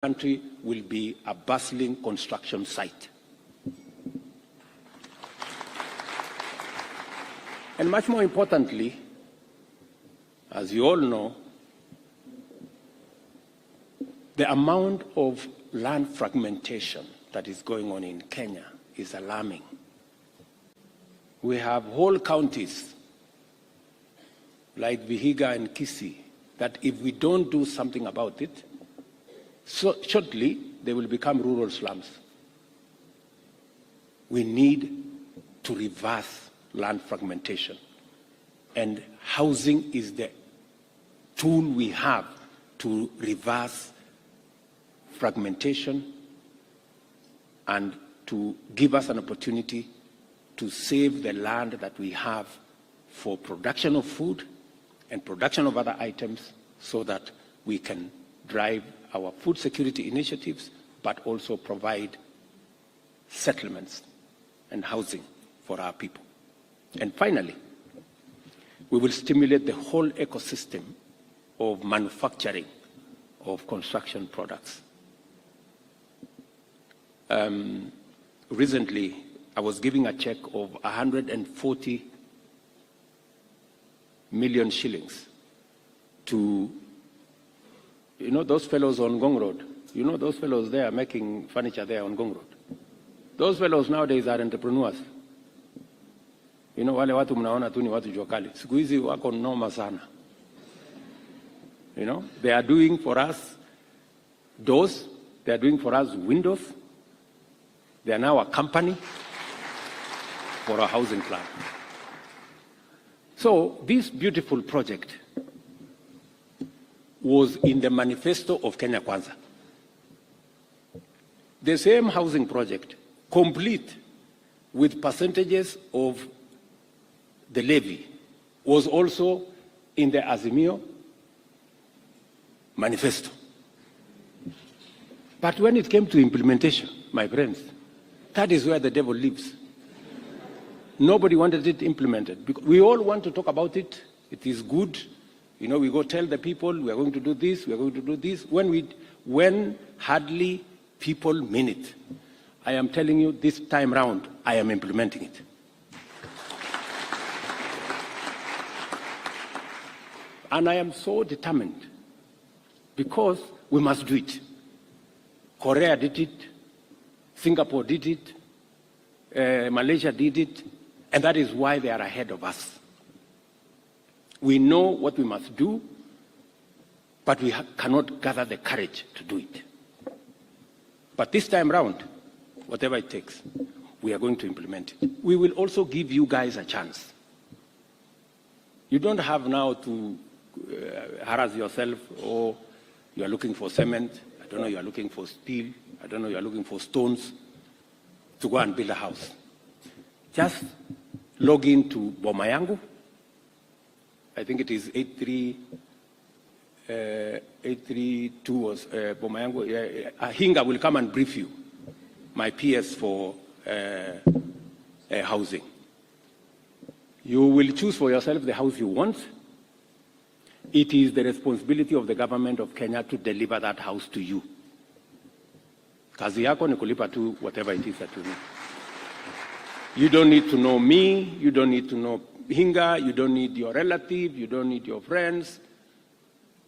country will be a bustling construction site. And much more importantly, as you all know, the amount of land fragmentation that is going on in Kenya is alarming. We have whole counties like Vihiga and KICC that if we don't do something about it, shortly they will become rural slums. We need to reverse land fragmentation, and housing is the tool we have to reverse fragmentation and to give us an opportunity to save the land that we have for production of food and production of other items so that we can drive our food security initiatives, but also provide settlements and housing for our people. And finally, we will stimulate the whole ecosystem of manufacturing of construction products. Recently, I was giving a check of 140 million shillings to, you know, those fellows on Ngong Road. You know those fellows there making furniture there on Ngong Road. Those fellows nowadays are entrepreneurs. You know, wale watu mnaona tu ni watu jokali. Siku hizi wako noma sana. You know, they are doing for us doors, they are doing for us windows. They are now a company for a housing plan. So this beautiful project was in the manifesto of Kenya Kwanza. The same housing project, complete with percentages of the levy, was also in the Azimio manifesto. But when it came to implementation, my friends, that is where the devil lives. Nobody wanted it implemented. Because we all want to talk about it. It is good. You know, we go tell the people we are going to do this, we are going to do this. When hardly people mean it. I am telling you this time round, I am implementing it. And I am so determined because we must do it. Korea did it, Singapore did it, Malaysia did it, and that is why they are ahead of us. We know what we must do, but we cannot gather the courage to do it. But this time round, whatever it takes, we are going to implement it. We will also give you guys a chance. You don't have now to harass yourself, or you are looking for cement, I don't know, you are looking for steel, I don't know, you are looking for stones to go and build a house. Just log into Boma Yangu. I think it is 832 was Boma Yangu. Hinga will come and brief you, my PS for housing. You will choose for yourself the house you want. It is the responsibility of the government of Kenya to deliver that house to you. Kazi yako ni kulipa tu whatever it is that you need. You don't need to know me, you don't need to know Hinga, you don't need your relative, you don't need your friends,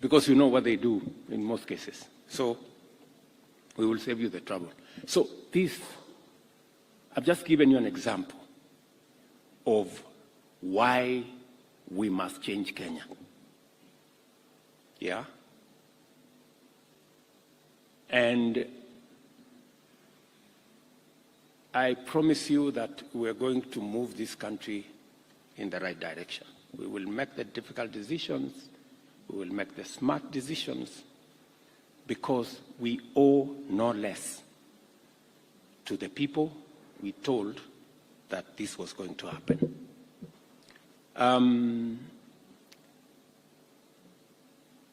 because you know what they do in most cases. So we will save you the trouble. So this, I've just given you an example of why we must change Kenya. Yeah? And I promise you that we're going to move this country in the right direction. We will make the difficult decisions, we will make the smart decisions, because we owe no less to the people we told that this was going to happen.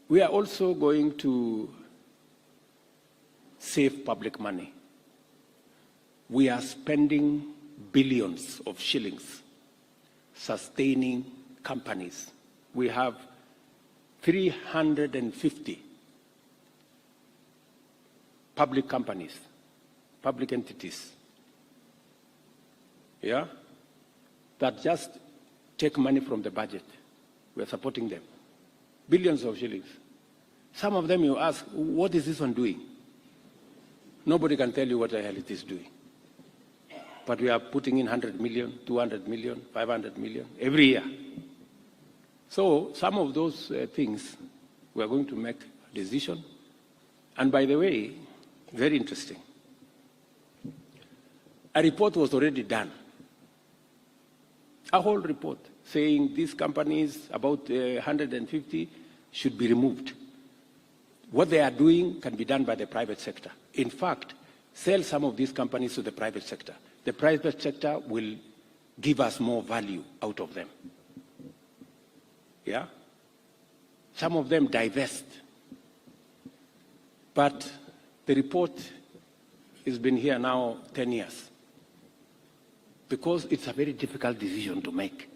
We are also going to save public money. We are spending billions of shillings sustaining companies. We have 350 public companies, public entities, yeah, that just take money from the budget. We're supporting them. Billions of shillings. Some of them you ask, what is this one doing? Nobody can tell you what the hell it is doing. But we are putting in 100 million, 200 million, 500 million every year. So some of those things, we are going to make a decision. And by the way, very interesting. A report was already done. A whole report saying these companies, about 150, should be removed. What they are doing can be done by the private sector. In fact, sell some of these companies to the private sector. The private sector will give us more value out of them. Yeah? Some of them divest. But the report has been here now 10 years because it's a very difficult decision to make.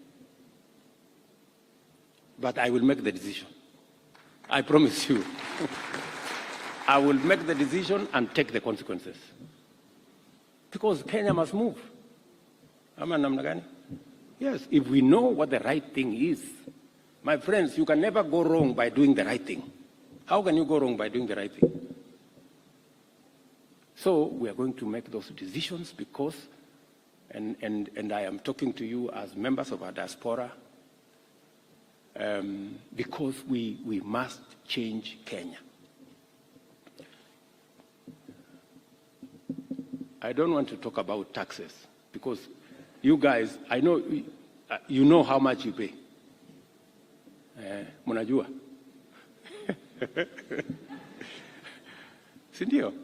But I will make the decision. I promise you. I will make the decision and take the consequences. Because Kenya must move. Yes, if we know what the right thing is, my friends, you can never go wrong by doing the right thing. How can you go wrong by doing the right thing? So we are going to make those decisions because, and I am talking to you as members of our diaspora, because we must change Kenya. I don't want to talk about taxes because you guys, I know, you know how much you pay. Munajua. Si ndio?